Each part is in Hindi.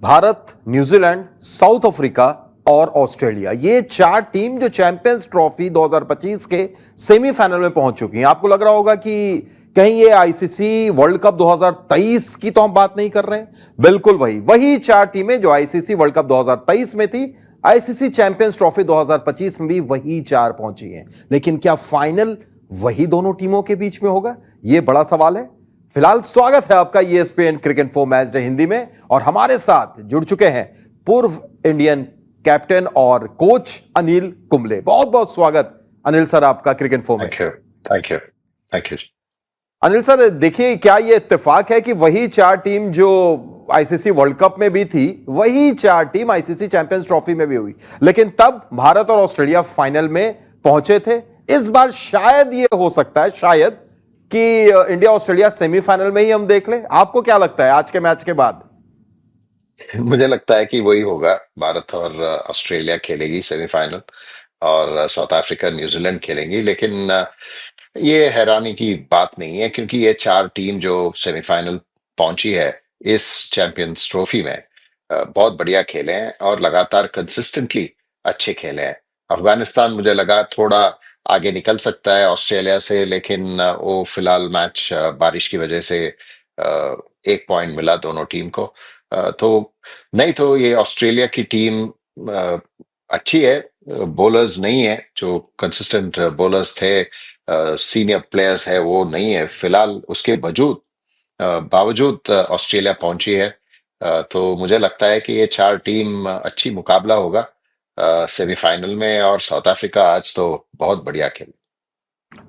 भारत, न्यूजीलैंड, साउथ अफ्रीका और ऑस्ट्रेलिया, ये चार टीम जो चैंपियंस ट्रॉफी 2025 के सेमीफाइनल में पहुंच चुकी हैं। आपको लग रहा होगा कि कहीं ये आईसीसी वर्ल्ड कप 2023 की तो हम बात नहीं कर रहे हैं। बिल्कुल वही चार टीमें जो आईसीसी वर्ल्ड कप 2023 में थी, आईसीसी चैंपियंस ट्रॉफी 2025 में भी वही चार पहुंची हैं। लेकिन क्या फाइनल वही दोनों टीमों के बीच में होगा? यह बड़ा सवाल है। फिलहाल स्वागत है आपका ESPN cricket for match day Hindi में, और हमारे साथ जुड़ चुके हैं पूर्व इंडियन कैप्टन और कोच अनिल कुंबले। बहुत बहुत स्वागत अनिल सर आपका cricket for match. Thank you. Anil sir, देखिए, क्या यह इत्तेफाक है कि वही चार टीम जो आईसीसी वर्ल्ड कप में भी थी, वही चार टीम आईसीसी चैंपियंस ट्रॉफी में भी हुई, लेकिन तब भारत और ऑस्ट्रेलिया फाइनल में पहुंचे थे। इस बार शायद ये हो सकता है, शायद, कि इंडिया ऑस्ट्रेलिया सेमीफाइनल में ही हम देख लें। आपको क्या लगता है आज के मैच के बाद? मुझे लगता है कि वही होगा। भारत और ऑस्ट्रेलिया खेलेगी सेमीफाइनल, और साउथ अफ्रीका न्यूजीलैंड खेलेंगी। लेकिन ये हैरानी की बात नहीं है, क्योंकि ये चार टीम जो सेमीफाइनल पहुंची है इस चैंपियंस ट्रॉफी में बहुत बढ़िया खेले हैं और लगातार कंसिस्टेंटली अच्छे खेले हैं। अफगानिस्तान मुझे लगा थोड़ा आगे निकल सकता है ऑस्ट्रेलिया से, लेकिन वो फिलहाल मैच बारिश की वजह से एक पॉइंट मिला दोनों टीम को। तो नहीं तो ये ऑस्ट्रेलिया की टीम अच्छी है। बॉलर्स नहीं है जो कंसिस्टेंट बॉलर्स थे, सीनियर प्लेयर्स है वो नहीं है फिलहाल। उसके बावजूद ऑस्ट्रेलिया पहुंची है। तो मुझे लगता है कि ये चार टीम अच्छी मुकाबला होगा सेमीफाइनल में। और साउथ अफ्रीका आज तो बहुत बढ़िया खेली।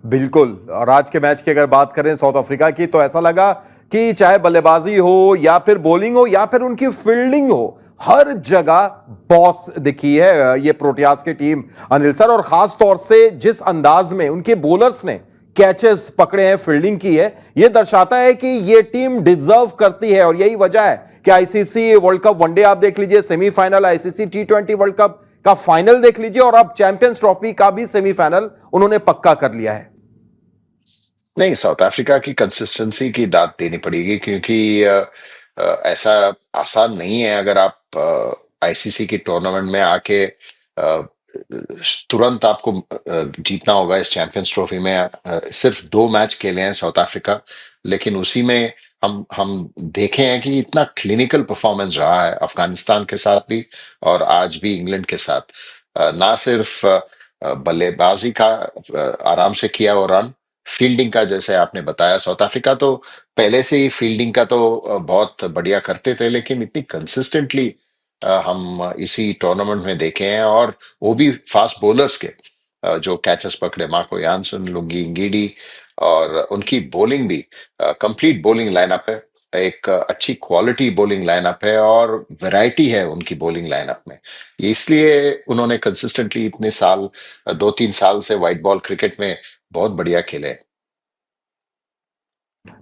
बिल्कुल। और आज के मैच की अगर बात करें साउथ अफ्रीका की, तो ऐसा लगा कि चाहे बल्लेबाजी हो या फिर बॉलिंग हो या फिर उनकी फील्डिंग हो, हर जगह बॉस दिखी है ये प्रोटियास की टीम अनिल सर। और खास तौर से जिस अंदाज में उनके बॉलर्स ने कैचेस पकड़े हैं, फील्डिंग की है, यह दर्शाता है कि यह टीम डिजर्व करती है। और यही वजह है कि आईसीसी वर्ल्ड कप वनडे आप देख लीजिए सेमीफाइनल, आईसीसी टी20 वर्ल्ड कप का फाइनल देख लीजिए, और अब चैंपियंस ट्रॉफी का भी सेमीफाइनल उन्होंने पक्का कर लिया है। नहीं, साउथ अफ्रीका की कंसिस्टेंसी की दाद देनी पड़ेगी, क्योंकि ऐसा आसान नहीं है। अगर आप आईसीसी की टूर्नामेंट में आके तुरंत आपको जीतना होगा। इस चैंपियंस ट्रॉफी में सिर्फ 2 मैच खेले हैं साउथ अफ्रीका, लेकिन उसी में हम देखे हैं कि इतना क्लिनिकल परफॉर्मेंस रहा है अफगानिस्तान के साथ भी और आज भी इंग्लैंड के साथ। ना सिर्फ बल्लेबाजी का आराम से किया और रन, फील्डिंग का जैसे आपने बताया, साउथ अफ्रीका तो पहले से ही फील्डिंग का तो बहुत बढ़िया करते थे, लेकिन इतनी कंसिस्टेंटली हम इसी टूर्नामेंट में देखे हैं। और वो भी फास्ट बॉलर्स के जो कैचेस पकड़े, मार्को यानसन, लुंगी इंगीडी, और उनकी बॉलिंग भी कंप्लीट बॉलिंग लाइनअप है। एक अच्छी क्वालिटी बॉलिंग लाइनअप है और वैरायटी है उनकी बॉलिंग लाइनअप में। इसलिए उन्होंने कंसिस्टेंटली इतने साल, 2-3 साल से व्हाइट बॉल क्रिकेट में बहुत बढ़िया खेले।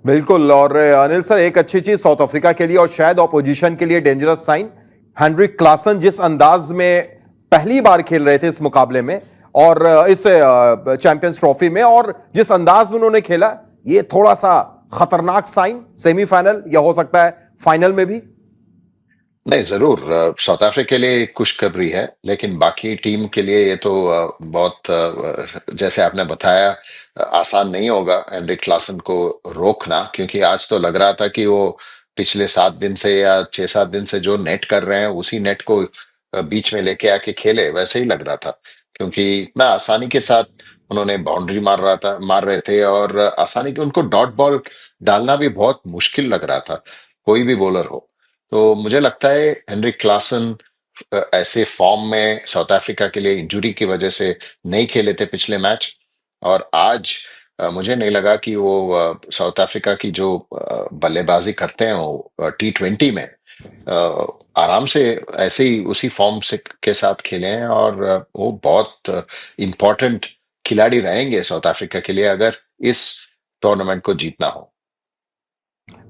बिल्कुल। और अनिल सर, एक अच्छी चीज साउथ अफ्रीका के लिए और शायद ऑपोजिशन के लिए डेंजरस साइन, हेनरिक क्लासन जिस अंदाज में पहली बार खेल रहे थे इस मुकाबले में और इस चैंपियंस ट्रॉफी में, और जिस अंदाज में उन्होंने खेला, ये थोड़ा सा खतरनाक साइन सेमीफाइनल या हो सकता है फाइनल में भी। नहीं, जरूर साउथ अफ्रीका के लिए खुशखबरी है, लेकिन बाकी टीम के लिए ये तो बहुत जैसे आपने बताया आसान नहीं होगा एंड्रिक क्लासन को रोकना, क्योंकि आज तो लग रहा था कि वो पिछले 7 दिन से या 6-7 दिन से जो नेट कर रहे हैं उसी नेट को बीच में लेके आके खेले, वैसे ही लग रहा था। क्योंकि इतना आसानी के साथ उन्होंने बाउंड्री मार रहे थे, और आसानी के उनको डॉट बॉल डालना भी बहुत मुश्किल लग रहा था, कोई भी बॉलर हो। तो मुझे लगता है हेनरिक क्लासन ऐसे फॉर्म में साउथ अफ्रीका के लिए इंजरी की वजह से नहीं खेले थे पिछले मैच, और आज मुझे नहीं लगा कि वो साउथ अफ्रीका की जो बल्लेबाजी करते हैं वो टी20 में आराम से ऐसे ही उसी फॉर्म से के साथ खेले हैं। और वो बहुत इंपॉर्टेंट खिलाड़ी रहेंगे साउथ अफ्रीका के लिए अगर इस टूर्नामेंट को जीतना हो।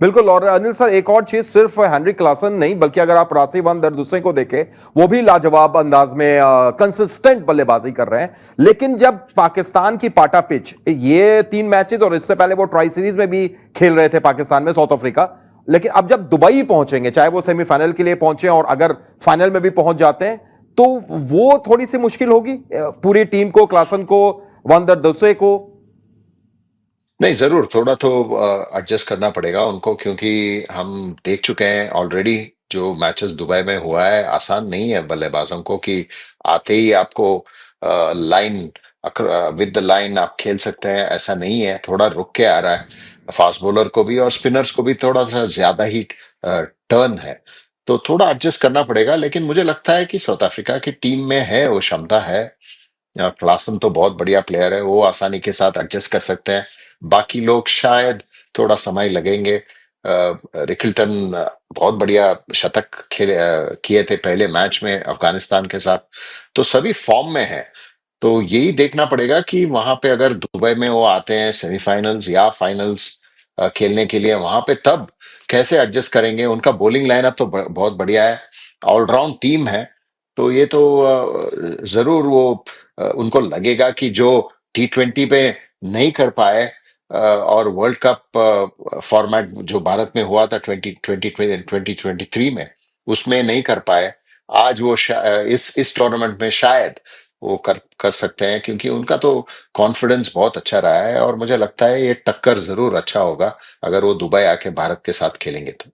बिल्कुल। और अनिल सर, एक और चीज, सिर्फ हेनरिक क्लासन नहीं, बल्कि अगर आप राशिवान दूसरे को देखें, वो भी लाजवाब अंदाज में कंसिस्टेंट बल्लेबाजी कर रहे हैं। लेकिन जब पाकिस्तान की पाटा पिच, ये 3 मैचेस और इससे पहले वो ट्राई सीरीज में भी खेल रहे थे पाकिस्तान में, साउथ अफ्रीका, लेकिन अब जब दुबई पहुंचेंगे, चाहे वो सेमीफाइनल के लिए पहुंचे और अगर फाइनल में भी पहुंच जाते हैं, तो वो थोड़ी सी मुश्किल होगी पूरी टीम को, क्लासन को, वंदर दोसे को। नहीं, ज़रूर थोड़ा तो एडजस्ट करना पड़ेगा उनको, क्योंकि हम देख चुके हैं ऑलरेडी जो मैचेस दुबई में हुआ है, आसान नहीं है बल्लेबाजों को कि आते ही आपको लाइन विद द लाइन आप खेल सकते हैं, ऐसा नहीं है, थोड़ा रुक के आ रहा है। फास्ट बॉलर को भी और स्पिनर्स को भी थोड़ा सा ज्यादा ही टर्न है, तो थोड़ा एडजस्ट करना पड़ेगा। लेकिन मुझे लगता है कि साउथ अफ्रीका की टीम में है वो क्षमता है। क्लासन तो बहुत बढ़िया प्लेयर है, वो आसानी के साथ एडजस्ट कर सकते हैं। बाकी लोग शायद थोड़ा समय लगेंगे। रिकल्टन बहुत बढ़िया शतक किए थे पहले मैच में अफगानिस्तान के साथ, तो सभी फॉर्म में है। तो यही देखना पड़ेगा कि वहां पे अगर दुबई में वो आते हैं सेमीफाइनल्स या फाइनल्स खेलने के लिए वहां पे, तब कैसे एडजस्ट करेंगे। उनका बॉलिंग लाइनअप तो बहुत बढ़िया है, ऑलराउंड टीम है। तो ये तो जरूर वो उनको लगेगा कि जो T20 पे नहीं कर पाए, और वर्ल्ड कप फॉर्मेट जो भारत में हुआ था 2023 में, उसमें नहीं कर पाए, आज वो इस टूर्नामेंट में शायद वो कर सकते हैं, क्योंकि उनका तो कॉन्फिडेंस बहुत अच्छा रहा है। और मुझे लगता है ये टक्कर जरूर अच्छा होगा अगर वो दुबई आके भारत के साथ खेलेंगे तो।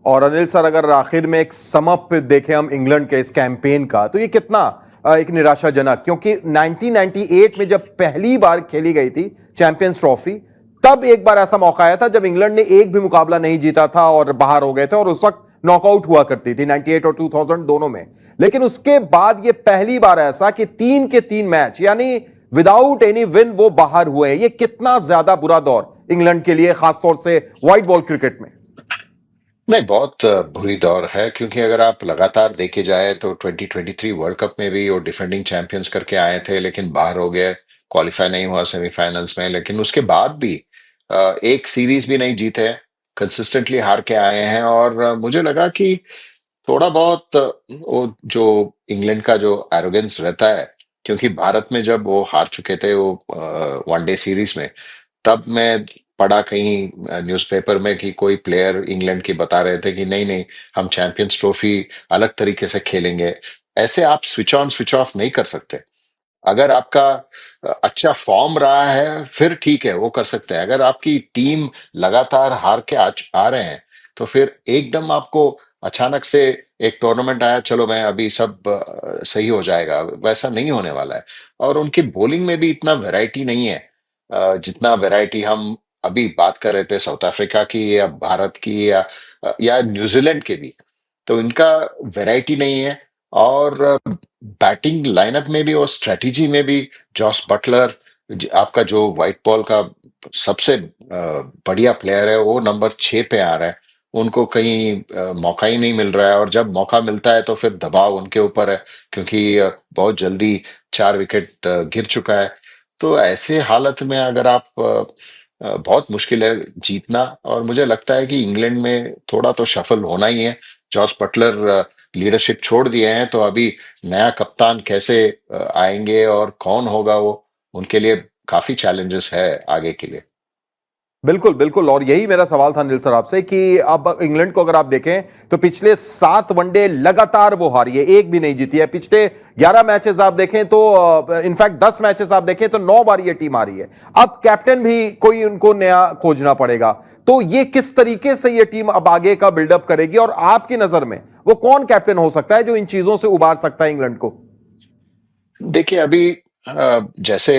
और अनिल सर, अगर आखिर में एक समअप देखें हम इंग्लैंड के इस कैंपेन का, तो ये कितना एक निराशाजनक, क्योंकि 1998 में जब पहली बार खेली गई थी चैंपियंस ट्रॉफी, तब एक बार ऐसा मौका आया था जब इंग्लैंड ने एक भी मुकाबला नहीं जीता था और बाहर हो गए थे, और उस वक्त नॉकआउट हुआ करती थी 98 और 2000 दोनों में। लेकिन उसके बाद ये पहली बार ऐसा कि तीन के तीन मैच यानी विदाउट एनी विन वो बाहर हुए हैं। ये कितना ज्यादा बुरा दौर इंग्लैंड के लिए, खासतौर से व्हाइट बॉल क्रिकेट में। नहीं, बहुत बुरी दौर है, क्योंकि अगर आप लगातार देखे जाए तो 2023 वर्ल्ड कप में भी वो डिफेंडिंग चैंपियंस करके आए थे, लेकिन बाहर हो गए, क्वालिफाई नहीं हुआ सेमीफाइनल्स में। लेकिन उसके बाद भी एक सीरीज भी नहीं जीते, कंसिस्टेंटली हार के आए हैं। और मुझे लगा कि थोड़ा बहुत वो जो इंग्लैंड का जो एरोगेंस रहता है, क्योंकि भारत में जब वो हार चुके थे वो वनडे सीरीज में, तब मैं पढ़ा कहीं न्यूज़पेपर में कि कोई प्लेयर इंग्लैंड की बता रहे थे कि नहीं नहीं, हम चैंपियंस ट्रॉफी अलग तरीके से खेलेंगे। ऐसे आप स्विच ऑन स्विच ऑफ नहीं कर सकते। अगर आपका अच्छा फॉर्म रहा है फिर ठीक है, वो कर सकते हैं। अगर आपकी टीम लगातार हार के आ रहे हैं, तो फिर एकदम आपको अचानक से एक टूर्नामेंट आया, चलो मैं अभी सब सही हो जाएगा, वैसा नहीं होने वाला है। और उनकी बॉलिंग में भी इतना वैरायटी नहीं है, जितना वैरायटी हम अभी बात कर रहे थे साउथ अफ्रीका की या भारत की या न्यूजीलैंड के भी। तो इनका वैरायटी नहीं है। और बैटिंग लाइनअप में भी और स्ट्रेटजी में भी जॉस बटलर, आपका जो व्हाइट बॉल का सबसे बढ़िया प्लेयर है, वो नंबर 6 पे आ रहा है। उनको कहीं मौका ही नहीं मिल रहा है, और जब मौका मिलता है तो फिर दबाव उनके ऊपर है, क्योंकि बहुत जल्दी 4 विकेट गिर चुका है। तो ऐसे हालत में अगर आप बहुत मुश्किल है जीतना। और मुझे लगता है कि इंग्लैंड में थोड़ा तो सफल होना ही है। जॉस बटलर लीडरशिप छोड़ दिए हैं, तो अभी नया कप्तान कैसे आएंगे और कौन होगा वो, उनके लिए काफी चैलेंजेस है आगे के लिए। बिल्कुल बिल्कुल, और यही मेरा सवाल था अनिल सर आपसे कि अब इंग्लैंड को अगर आप देखें तो पिछले 7 वनडे लगातार वो हारी है, एक भी नहीं जीती है। पिछले 11 मैचेस आप देखें तो इनफैक्ट 10 मैचेस आप देखें तो 9 बार ये टीम हारी है। अब कैप्टन भी कोई उनको नया खोजना पड़ेगा। तो ये किस तरीके से ये टीम अब आगे का बिल्डअप करेगी, और आपकी नजर में वो कौन कैप्टन हो सकता है जो इन चीजों से उबार सकता है इंग्लैंड को। देखिए अभी जैसे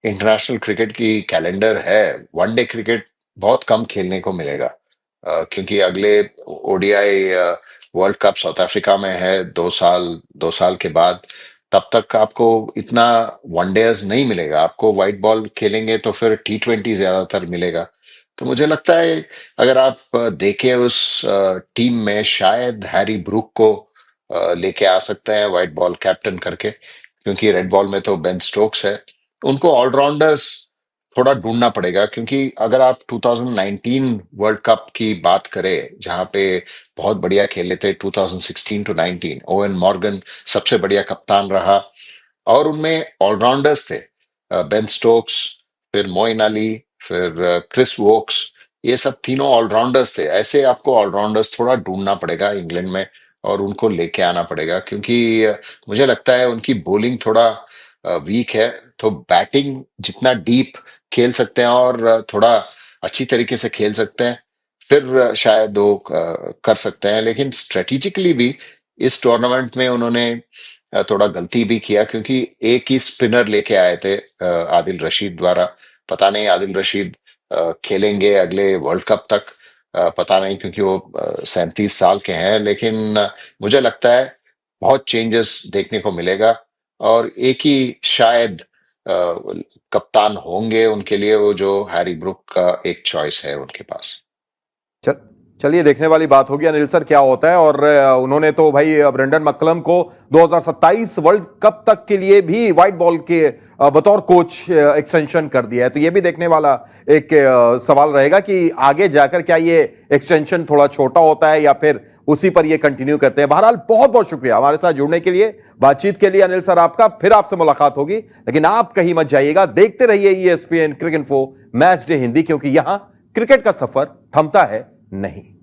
इंटरनेशनल क्रिकेट की कैलेंडर है, वनडे क्रिकेट बहुत कम खेलने को मिलेगा, क्योंकि अगले ODI world cup south Africa में है 2 साल के बाद। तब तक आपको इतना वनडेज नहीं मिलेगा, आपको व्हाइट बॉल खेलेंगे तो फिर T20 ज्यादातर मिलेगा। तो मुझे लगता है अगर आप देखें उस टीम में शायद हैरी ब्रूक को लेके आ सकते हैं व्हाइट बॉल कैप्टन करके, क्योंकि रेड बॉल में तो बेन स्टोक्स है। उनको ऑलराउंडर्स थोड़ा ढूंढना पड़ेगा, क्योंकि अगर आप 2019 वर्ल्ड कप की बात करें, जहां पे बहुत बढ़िया खेले थे 2016 टू 19, ओवेन मॉर्गन सबसे बढ़िया कप्तान रहा, और उनमें ऑलराउंडर्स थे, बेन स्टोक्स, फिर मोइन अली, फिर क्रिस वोक्स। ये सब तीनों ऑलराउंडर्स थे। ऐसे आपको ऑलराउंडर्स थोड़ा ढूँढना पड़ेगा इंग्लैंड में और उनको लेके आना पड़ेगा क्योंकि मुझे लगता है उनकी बॉलिंग थोड़ा वीक है, तो बैटिंग जितना डीप खेल सकते हैं और थोड़ा अच्छी तरीके से खेल सकते हैं, फिर शायद वो कर सकते हैं। लेकिन स्ट्रैटेजिकली भी इस टूर्नामेंट में उन्होंने थोड़ा गलती भी किया क्योंकि एक ही स्पिनर लेके आए थे आदिल रशीद द्वारा। पता नहीं आदिल रशीद खेलेंगे अगले वर्ल्ड कप तक, पता नहीं क्योंकि वो 37 साल के हैं। लेकिन मुझे लगता है बहुत चेंजेस देखने को मिलेगा और एक ही शायद कप्तान होंगे उनके लिए, वो जो हैरी ब्रूक का एक चॉइस है उनके पास। चल चलिए देखने वाली बात होगी अनिल सर क्या होता है। और उन्होंने तो भाई ब्रेंडन मक्कलम को 2027 वर्ल्ड कप तक के लिए भी व्हाइट बॉल के बतौर कोच एक्सटेंशन कर दिया है। तो ये भी देखने वाला एक सवाल रहेगा कि आगे जाकर क्या ये एक्सटेंशन थोड़ा छोटा होता है या फिर उसी पर ये कंटिन्यू करते हैं। बहरहाल बहुत बहुत शुक्रिया हमारे साथ जुड़ने के लिए, बातचीत के लिए अनिल सर आपका। फिर आपसे मुलाकात होगी, लेकिन आप कहीं मत जाइएगा, देखते रहिए ESPN cricket info match day Hindi, क्योंकि यहां क्रिकेट का सफर थमता है नहीं।